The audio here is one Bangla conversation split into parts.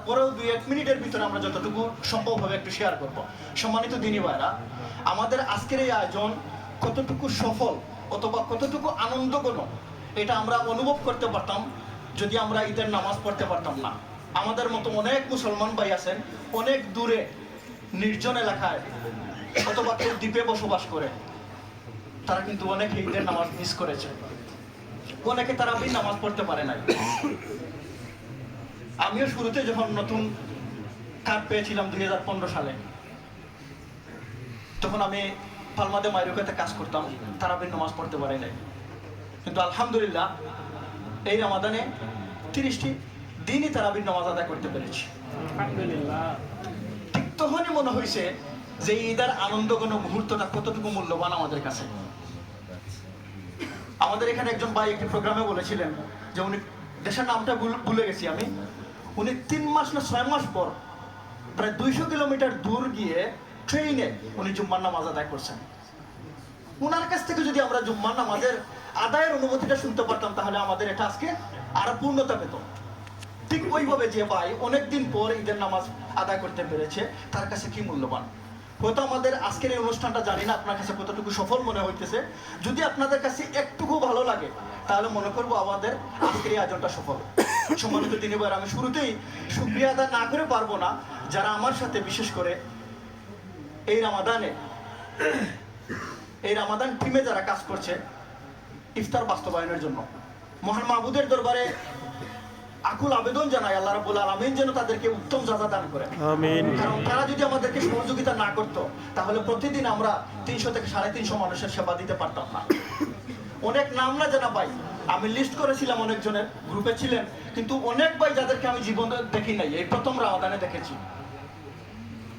তারপরেও 2-1 মিনিটের ভিতরে আমরা যতটুকু সম্ভব হবে একটু শেয়ার করব। সম্মানিত দিনী ভাইরা, আমাদের আজকের এই আয়োজন কতটুকু সফল অথবা কতটুকু আনন্দঘন এটা আমরা অনুভব করতে পারতাম যদি আমরা ঈদের নামাজ পড়তে পারতাম না। আমাদের মতো অনেক মুসলমান ভাই আছেন অনেক দূরে নির্জন এলাকায় অথবা কেউ দ্বীপে বসবাস করে, তারা কিন্তু অনেকে ঈদের নামাজ মিস করেছে, অনেকে তারাবির নামাজ পড়তে পারে নাই। আমিও শুরুতে যখন নতুন কার্ড পেয়েছিলাম 2015 সালে, তখন আমি পালমাদে মাইরুকাতে কাজ করতাম, তারাবির নামাজ পড়তে পারি নাই। কিন্তু আলহামদুলিল্লাহ এই রমাদানে 30টি দিনই তারাবির নামাজ আদায় করতে পেরেছি। আলহামদুলিল্লাহ। ঠিক তখনই মনে হয়েছে যে ঈদের আনন্দঘন মুহূর্তটা কতটুকু মূল্যবান আমাদের কাছে। আমাদের এখানে একজন ভাই একটি প্রোগ্রামে বলেছিলেন যে উনি, দেশের নামটা ভুলে গেছি আমি, উনি 3 মাস না 6 মাস পর প্রায় 200 কিলোমিটার দূর গিয়ে ট্রেনে উনি জুম্মার নামাজ আদায় করছেন। ওনার কাছ থেকে যদি আমরা জুম্মার নামাজের আদায়ের অনুমতিটা শুনতে পারতাম তাহলে আমাদের এটা আজকে আরো পূর্ণতা পেত। ঠিক ওইভাবে যে ভাই অনেকদিন পর ঈদের নামাজ আদায় করতে পেরেছে, তার কাছে কি মূল্যবান। হয়তো আমাদের আজকের এই অনুষ্ঠানটা জানি না আপনার কাছে কতটুকু সফল মনে হইতেছে, যদি আপনাদের কাছে একটুকু ভালো লাগে তাহলে মনে করবো আমাদের আজকের এই আয়োজনটা সফল। সম্মানিত দিনী ভাইরা, আমি শুরুতেই শুকরিয়া আদায় না করে পারবো না যারা আমার সাথে বিশেষ করে এই রামাদান টিমে যারা কাজ করছে ইফতার বাস্তবায়নের জন্য। মহান মাহবুদের দরবারে আকুল আবেদন জানাই আল্লাহ রাব্বুল আলামিন যেন তাদেরকে উত্তম যাজা দান করে। আমিন। কারণ তারা যদি আমাদেরকে সহযোগিতা না করতো তাহলে প্রতিদিন আমরা 300 থেকে 350 মানুষের সেবা দিতে পারতাম না। অনেক নাম না জানা ভাই আমি লিস্ট করেছিলাম, অনেকজনের গ্রুপে ছিলেন, কিন্তু অনেক ভাই যাদেরকে আমি জীবনে দেখি নাই, এই প্রথম রমাদানে দেখেছি।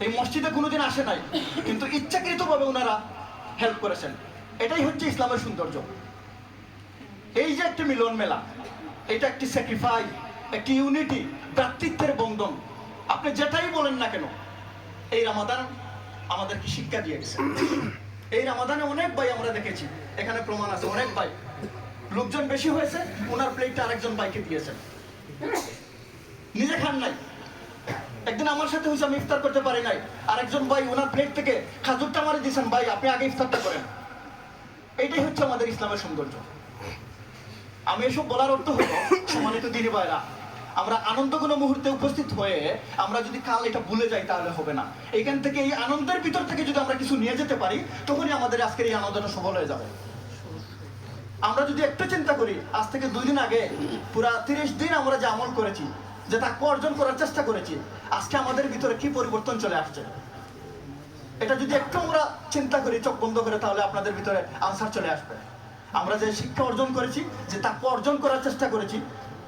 এই মসজিদে কোনোদিন আসে নাই, কিন্তু ইচ্ছাকৃতভাবে ওনারা হেল্প করেছেন। এটাই হচ্ছে ইসলামের সৌন্দর্য। এই যে একটি মিলন মেলা, এটা একটি স্যাক্রিফাইস, একটি ইউনিটি, ভ্রাতৃত্বের বন্ধন, আপনি যেটাই বলেন না কেন, এই রমাদান আমাদেরকে শিক্ষা দিয়ে গেছে। এই রমাদানে অনেক ভাই আমরা দেখেছি, এখানে প্রমাণ আছে, অনেক ভাই লোকজন বেশি হয়েছে, ওনার প্লেটটা আরেকজন ভাইকে দিয়েছেন, নিজে খান নাই। একদিন আমার সাথে হয়েছে আমি ইফতার করতে পারি নাই, আরেকজন ভাই ওনার প্লেট থেকে খাজুরটা মারি দিয়েছেন, ভাই আপনি আগে ইফতারটা করেন। এইটাই হচ্ছে আমাদের ইসলামের সৌন্দর্য। আমি এসব বলার অর্থ হলো সম্মানিত দিনী ভাইরা, আমরা আনন্দঘন মুহূর্তে উপস্থিত হয়ে আমরা যদি কাল এটা ভুলে যাই তাহলে হবে না। এখান থেকে এই আনন্দের ভিতর থেকে যদি আমরা কিছু নিয়ে যেতে পারি তখনই আমাদের আজকের এই আনন্দটা সফল হয়ে যাবে। আমরা যদি একটু চিন্তা করি, আজ থেকে 2 দিন আগে পুরা 30 দিন আমরা যে আমল করেছি, যে তাকে অর্জন করার চেষ্টা করেছি, আজকে আমাদের ভিতরে কি পরিবর্তন চলে আসছে, এটা যদি একটু আমরা চিন্তা করি চোখ বন্ধ করে, তাহলে আপনাদের ভিতরে আনসার চলে আসবে। আমরা যে শিক্ষা অর্জন করেছি, যে তাকে অর্জন করার চেষ্টা করেছি,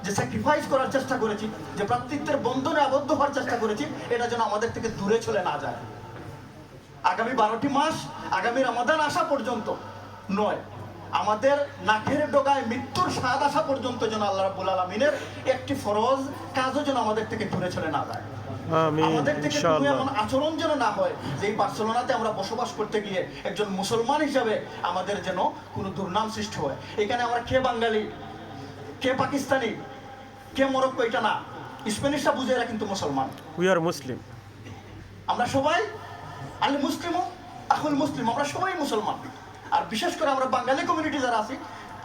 যে স্যাক্রিফাইস করার চেষ্টা করেছি, যে ভ্রাতৃত্বের বন্ধনে আবদ্ধ হওয়ার চেষ্টা করেছি, এটা যেন আমাদের থেকে দূরে চলে না যায়। আগামী 12টি মাস, আগামী রমাদান আসা পর্যন্ত নয়, আমাদের নাকের ডগায় মৃত্যুর স্বাদ আসা পর্যন্ত যেন আল্লাহ রাব্বুল আলামিনের একটি ফরজ কাজও যেন আমাদের থেকে দূরে চলে না যায়। আমাদের থেকে কোনো এমন আচরণ যেন না হয় যে এই বার্সেলোনাতে আমরা বসবাস করতে গিয়ে একজন মুসলমান হিসাবে আমাদের যেন কোনো দুর্নাম সৃষ্টি হয়। এখানে আমরা কে বাঙালি, কে পাকিস্তানি, কে মরক্কো, এটা না, স্প্যানিশরা বুঝে এরা কিন্তু মুসলমান। উই আর মুসলিম। আমরা সবাই আল মুসলিমও আকুল মুসলিম, আমরা সবাই মুসলমান। আর বিশেষ করে আমরা বাঙালি কমিউনিটি যারা আছি,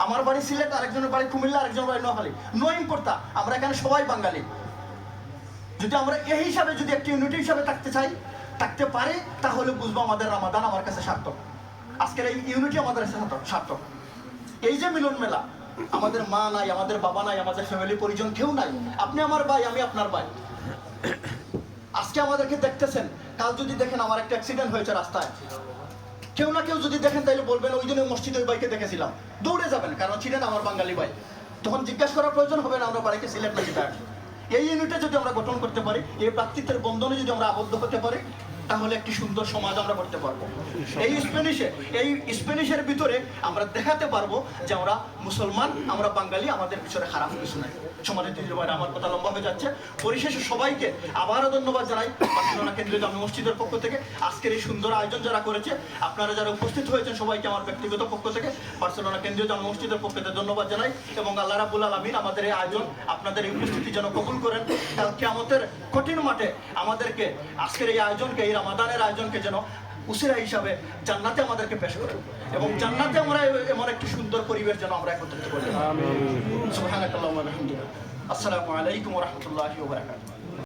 আমার বাড়ি সিলেট, আরেকজনের বাড়ি কুমিল্লা, আরেকজনের বাড়ি নোয়াখালী, নো ইম্পর্টা, আমরা এখানে সবাই বাঙালি। যদি আমরা এই হিসাবে যদি একটি ইউনিটি হিসাবে থাকতে পারি তাহলে বুঝবো আমাদের রমাদান আমার কাছে সার্থক। আজকের এই ইউনিটি আমাদের সার্থক। এই যে মিলন মেলা, আমাদের মা নাই, আমাদের বাবা নাই, আমাদের ফ্যামিলি পরিজন কেউ নাই, আপনি আমার ভাই, আমি আপনার ভাই। আজকে আমাদেরকে দেখতেছেন, কাল যদি দেখেন আমার একটা অ্যাক্সিডেন্ট হয়েছে রাস্তায়, কেউ না কেউ যদি দেখেন তাহলে বলবেন ওই দিন ওই মসজিদে ওই ভাইকে দেখেছিলাম, দৌড়ে যাবেন, কারণ ছিলেন আমার বাঙালি ভাই। তখন জিজ্ঞাসা করার প্রয়োজন হবে না আমরা বাড়িতে সিলেট নাকি তার। এই ইউনিটে যদি আমরা গঠন করতে পারি, এই ভ্রাতৃত্বের বন্ধনে যদি আমরা আবদ্ধ হতে পারি, তাহলে একটি সুন্দর সমাজ আমরা করতে পারবো। এই স্প্যানিশের ভিতরে আমরা দেখাতে পারবো যে আমরা মুসলমান, আমরা বাঙালি, আমাদের পিছনে খারাপ কিছু নাই। সম্মানিত ভাইরা, আমার কথা লম্বা হয়ে যাচ্ছে। পরিশেষে সবাইকে আবারও ধন্যবাদ জানাই বার্সেলোনা কেন্দ্রীয় জামে মসজিদের পক্ষ থেকে আজকের এই সুন্দর আয়োজন যারা করেছে, আপনারা যারা উপস্থিত হয়েছেন সবাইকে আমার ব্যক্তিগত পক্ষ থেকে বার্সেলোনা কেন্দ্রীয় জামে মসজিদের পক্ষ থেকে ধন্যবাদ জানাই। এবং আল্লাহ রাব্বুল আলামিন আমাদের এই আয়োজন, আপনাদের এই উপস্থিতি যেন কবুল করেন। কাল কিয়ামতের কঠিন মাঠে আমাদেরকে আজকের এই আয়োজনকে, এই রমাদানের আয়োজনকে যেন উসিলা হিসাবে জান্নাতে আমাদেরকে পেশ করেন এবং জান্নাতে আমরা এমন একটি সুন্দর পরিবেশ যেন আমরা একত্রিত করি। সুবহানাকাল্লাহুম্মা ওয়া বিহামদিকা। আসসালামু আলাইকুম ওয়া রাহমাতুল্লাহি ওয়া বারাকাতুহু।